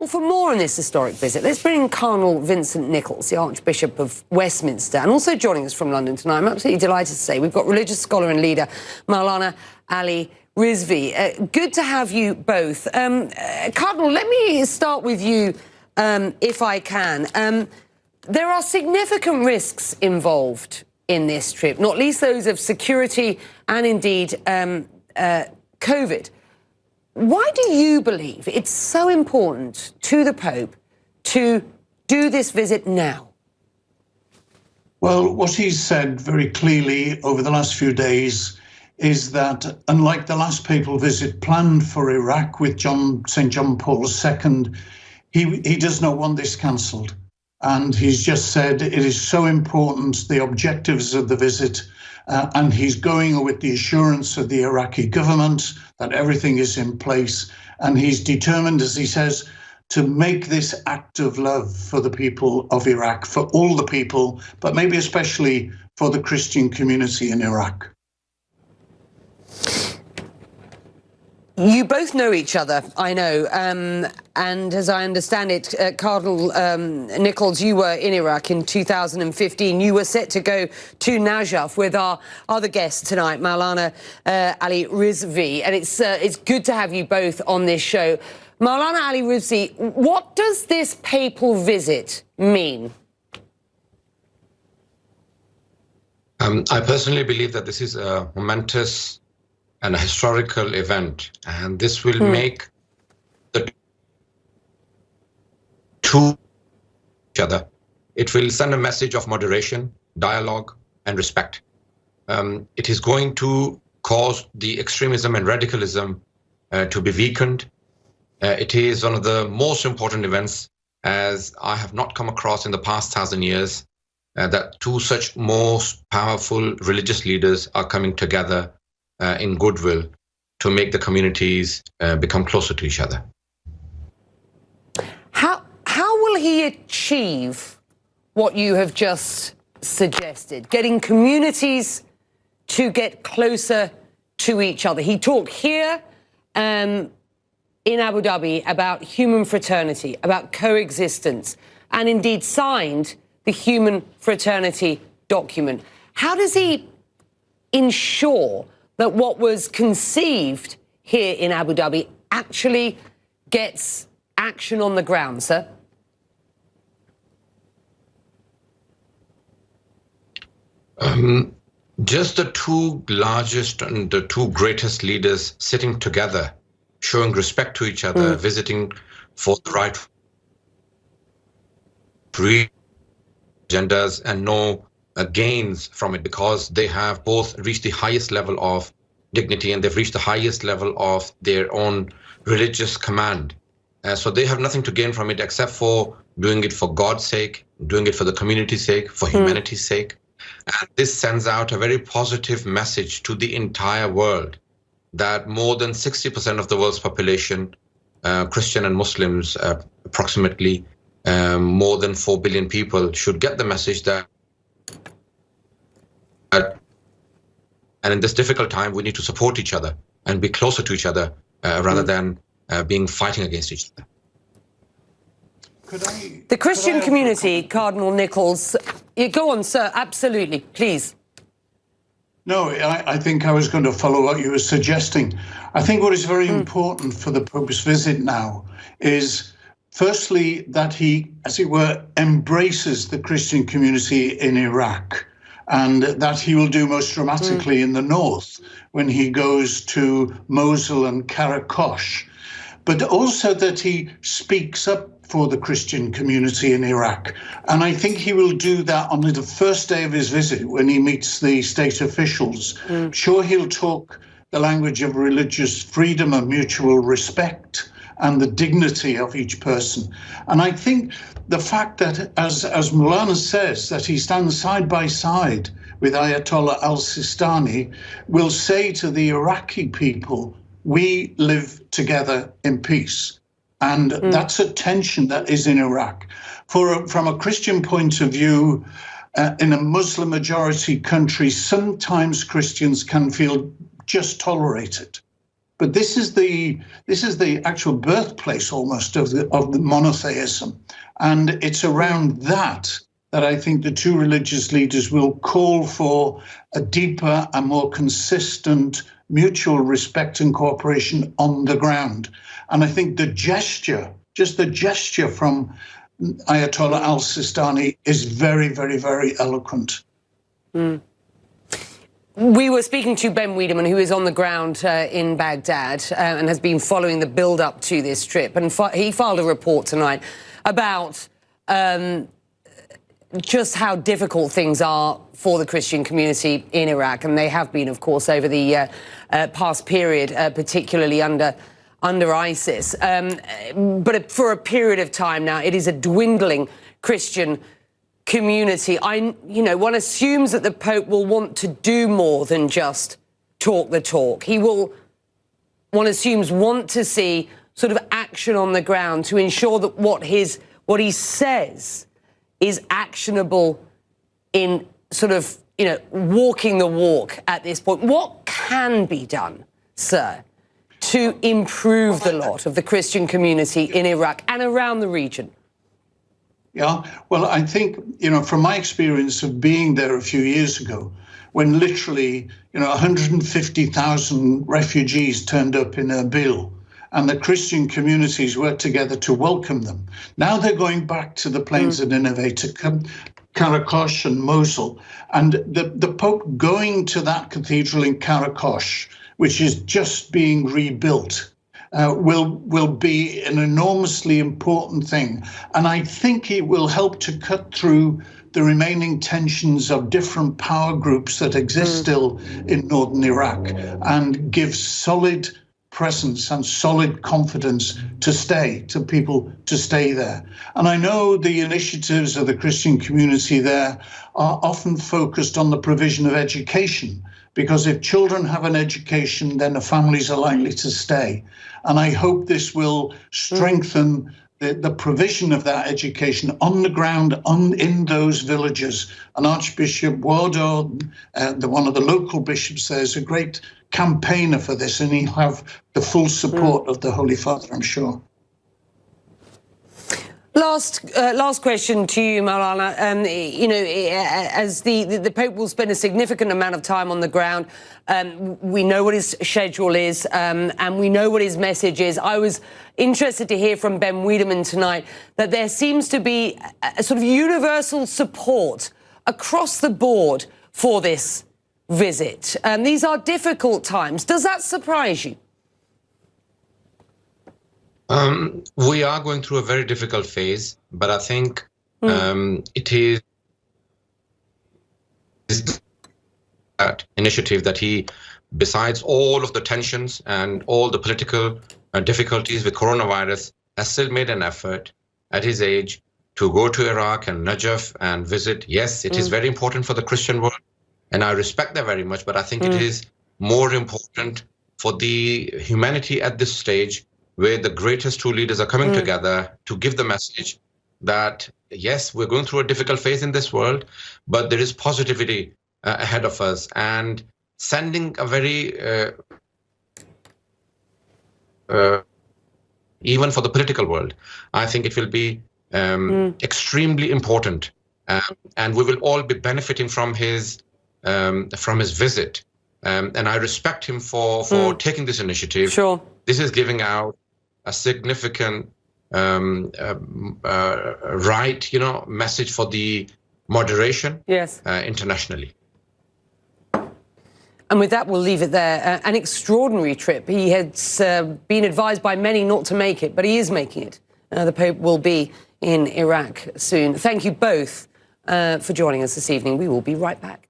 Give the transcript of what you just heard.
Well, for more on this historic visit, let's bring in Cardinal Vincent Nichols, the Archbishop of Westminster, and also joining us from London tonight, I'm absolutely delighted to say, we've got religious scholar and leader Maulana Ali Rizvi. Good to have you both. Cardinal, let me start with you, if I can. There are significant risks involved in this trip, not least those of security and indeed COVID. Why do you believe it's so important to the Pope to do this visit now? Well, what he's said very clearly over the last few days is that, unlike the last papal visit planned for Iraq with St. John Paul II, he does not want this cancelled. And he's just said it is so important, the objectives of the visit, and he's going with the assurance of the Iraqi government that everything is in place. And he's determined, as he says, to make this act of love for the people of Iraq, for all the people, but maybe especially for the Christian community in Iraq. You both know each other, I know, and as I understand it, Cardinal Nichols, you were in Iraq in 2015. You were set to go to Najaf with our other guest tonight, Maulana Ali Rizvi, and it's good to have you both on this show. Maulana Ali Rizvi, what does this papal visit mean? I personally believe that this is a momentous and a historical event, and this will make the two each other. It will send a message of moderation, dialogue, and respect. It is going to cause the extremism and radicalism to be weakened. It is one of the most important events, as I have not come across in the past 1,000 years, that two such most powerful religious leaders are coming together in goodwill to make the communities become closer to each other. How will he achieve what you have just suggested, getting communities to get closer to each other? He talked here in Abu Dhabi about human fraternity, about coexistence, and indeed signed the human fraternity document. How does he ensure that what was conceived here in Abu Dhabi actually gets action on the ground, sir? Just the two largest and the two greatest leaders sitting together, showing respect to each other, visiting for the right agendas and no gains from it, because they have both reached the highest level of dignity and they've reached the highest level of their own religious command. So they have nothing to gain from it except for doing it for God's sake, doing it for the community's sake, for humanity's sake. And this sends out a very positive message to the entire world that more than 60% of the world's population, Christian and Muslims, approximately more than 4 billion people, should get the message that and in this difficult time, we need to support each other and be closer to each other rather than being fighting against each other. The Christian community, Cardinal Nichols, go on, sir, absolutely, please. No, I think I was going to follow what you were suggesting. I think what is very important for the Pope's visit now is, firstly, that he, as it were, embraces the Christian community in Iraq, and that he will do most dramatically in the north when he goes to Mosul and Karakosh, but also that he speaks up for the Christian community in Iraq. And I think he will do that on the first day of his visit when he meets the state officials. Sure, he'll talk the language of religious freedom and mutual respect and the dignity of each person. And I think the fact that, as Maulana says, that he stands side by side with Ayatollah al-Sistani will say to the Iraqi people, we live together in peace. And that's a tension that is in Iraq. From a Christian point of view, in a Muslim majority country, sometimes Christians can feel just tolerated. but this is the actual birthplace almost of the monotheism, and it's around that I think the two religious leaders will call for a deeper and more consistent mutual respect and cooperation on the ground. And I think the gesture, just the gesture from Ayatollah al-Sistani is very, very, very eloquent. We were speaking to Ben Wiedemann, who is on the ground in Baghdad and has been following the build-up to this trip. And he filed a report tonight about just how difficult things are for the Christian community in Iraq. And they have been, of course, over the past period, particularly under ISIS. But for a period of time now, it is a dwindling Christian community. One assumes that the Pope will want to do more than just talk the talk. He will, one assumes, want to see sort of action on the ground to ensure that what he says is actionable in sort of, walking the walk at this point. What can be done, sir, to improve the lot of the Christian community in Iraq and around the region? Yeah, well, I think, from my experience of being there a few years ago, when literally, 150,000 refugees turned up in Erbil, and the Christian communities worked together to welcome them. Now they're going back to the plains of Nineveh, to Karakosh and Mosul. And the Pope going to that cathedral in Karakosh, which is just being rebuilt, will be an enormously important thing. And I think it will help to cut through the remaining tensions of different power groups that exist still in northern Iraq and give solid presence and solid confidence to people to stay there. And I know the initiatives of the Christian community there are often focused on the provision of education, because if children have an education, then the families are likely to stay. And I hope this will strengthen the provision of that education on the ground, in those villages. And Archbishop Wardo, one of the local bishops there, is a great campaigner for this, and he'll have the full support of the Holy Father, I'm sure. Last question to you, Maulana. As the Pope will spend a significant amount of time on the ground, we know what his schedule is, and we know what his message is. I was interested to hear from Ben Wiedemann tonight that there seems to be a sort of universal support across the board for this visit. These are difficult times. Does that surprise you? We are going through a very difficult phase, but I think it is that initiative that he, besides all of the tensions and all the political difficulties with coronavirus, has still made an effort at his age to go to Iraq and Najaf and visit. Yes, it is very important for the Christian world, and I respect that very much, but I think it is more important for the humanity at this stage, where the greatest two leaders are coming together to give the message that, yes, we're going through a difficult phase in this world, but there is positivity ahead of us, and sending a very, even for the political world, I think it will be extremely important, and we will all be benefiting from his visit. And I respect him for taking this initiative. Sure. This is giving out a significant message for the moderation internationally. And with that, we'll leave it there. An extraordinary trip. He has been advised by many not to make it, but he is making it. The Pope will be in Iraq soon. Thank you both for joining us this evening. We will be right back.